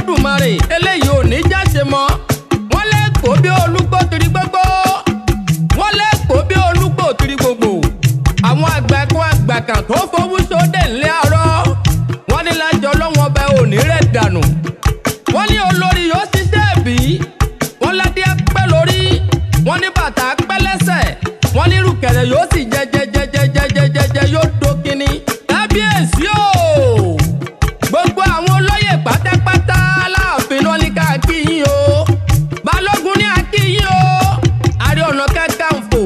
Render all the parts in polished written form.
Olódùmarè eléyìí ò ní jáṣe mọ́. Wọ́n lè kó bí olúgbó tiri gbogbo. Wọ́n lè kó bí olúgbó tiri gbogbo. Àwọn àgbàkan tó fowó sóde ńlẹ̀ àárọ̀. Wọ́n ní lájọ Ọlọ́run ọba ò ní rẹ̀ dànù. Wọ́n ní olórí yóò ṣiṣẹ́ bí. Wọ́n ládé pẹ́ lórí. Wọ́n ní bàtà pẹ́ lẹ́sẹ̀. Wọ́n ní rùkẹ̀rẹ̀ yóò sì jẹjẹjẹjẹjẹjẹjẹjẹ yóò dókínní. Kábíyèsí o. Gbogbo àwọn olóyè pátápátá láàfin ló ní ká kí yín o. Balógun ní a kí yín o. Ààrẹ Ọ̀nà Kakanfò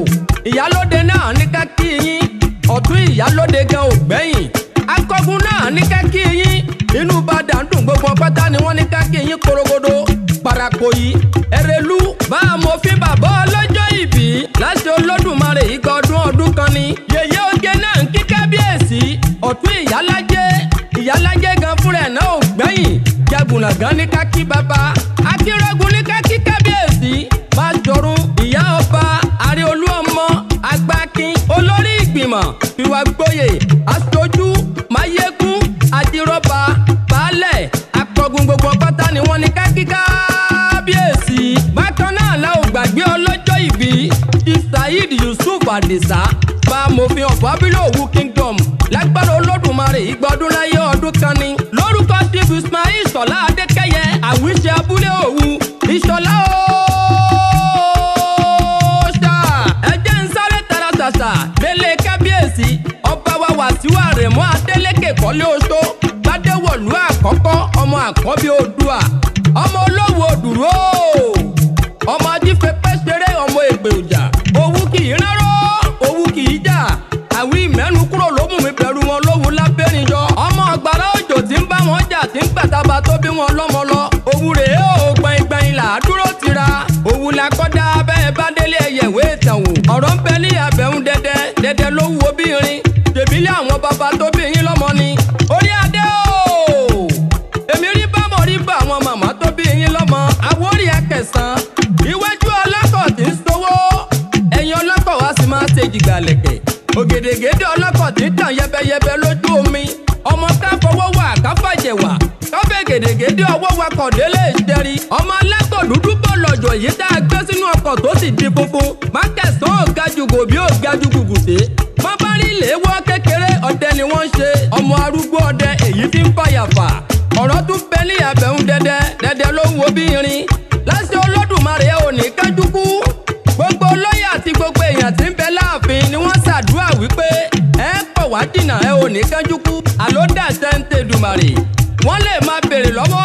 ìyálóde náà ní ká kí yín. Ọ̀tún ìyálóde gan ò gbẹ̀yìn. Akọgun náà ní ká kí yín. Inú Ìbàdàn dùn gbogbo pátá ni wọ́n ní ká kí yín korogodo. Parakoyi Ẹrẹ̀lú bá amòfin bàbá ọlọ́jọ́ ìbí láti Olódùmarè igba ọdún kan ni. Yèyé oge náà ń kí kábíyèsí. Ọ̀tún ìyálájé gan fúnra ẹ̀ náà ò gbẹ̀yìn. Jagunà gan ní ká kí bàbá. Akínrọ́gùn ní ká kí kábíyèsí. Májọ̀rún ìyá ọba àrẹ olúọmọ agbákin olórí ìgbìmọ̀ fìwà gboyè aṣojú máyégún àdìrọ́bà baálẹ̀ akọgun gbogbo pátá ni wọ́n ní ká kí kábíyèsí. Bákan náà la ò gbàgbé ọlọ́jọ́ ìbí Saheed Yusuf Adisa bá amòfin ọ̀fọ̀ Abilowu Kingdom lágbára Olódùmarè igba ọdún láyé ọdún kan ni. Lórúkọ Chief Ismail Ìṣọ̀lá Adékẹ́yẹ àwíṣe abúlé Òwu Ìṣọ̀lá délé kábíyèsí ọba wa Wàsíù Àrẹ̀mú Adélékè kọ́lé oṣó gbadéwọ̀lú àkọ́kọ́ ọmọ àkọ́bí Odua ọmọ olówó òdùró ọmọ ajífẹ́pẹ́ ṣeré ọmọ ègbè òjà owú kì í rárọ́ owú kì í jà àwí mẹ́nu kúrò ló mú mi bẹ̀rù wọn lówó lábẹ́rìnjọ ọmọ ọgbàrá òjò tí ń bá wọn jà tí ń gbàtàbà tó bí wọn lọ́mọ lọ òwú rèé o gbẹ̀ngbẹ̀ng là á dúró tira òwú la kọ́dá bẹ́ẹ̀ bá délé ẹ̀yẹ̀wé ìtàn wò ọ̀rọ̀ ń bẹ ní abẹ́hùn dẹ́dẹ́ ló wú obìnrin tèbílẹ̀ àwọn bàbá tó bí yín lọ́mọ ni orí adé o èmi rí bámọ̀ rí bá àwọn màmá tó bí yín lọ́mọ àwórí ẹ̀kẹsàn iwájú ọlọ́kọ̀ tí ń sowó ẹ̀yìn ọlọ́kọ̀ wá sì máa ṣe jìgbà lẹ̀kẹ̀ ògèdègèdè ọlọ́kọ̀ tí ń tàn yẹbẹyẹbẹ lójú omi ọmọ ká fọwọ́ wà ká fàjẹ̀ wà káfẹ́ gèdègèdè ọwọ́ wakọ̀ délé ìṣẹ́rí ọmọ alákọ̀ dúdú bọ̀ lọ́jọ́ yìí tá a gbé sínú ọkọ̀ tó sì di funfun má kẹsàn án ògajù gòbí ògajù gùgùté má bá rí ìléwọ́ kékeré ọdẹ ni wọ́n ń ṣe ọmọ arúgbó ọdẹ èyí tí ń fàyàfà ọ̀rọ̀ tún bẹ ní abẹ́hùn dẹ́dẹ́ ló ń wo bí irin láti Olódùmarè ò ní kájú kú gbogbo olóyè àti gbogbo èèyàn tí ń bẹ láàfin ni wọ́n ṣàdúrà wípé ẹ pọ̀ wá jìnnà ẹ ò ní kájú kú àló dàṣẹ ń tẹ̀dùmarè wọ́n lè máa béèrè lọ́wọ́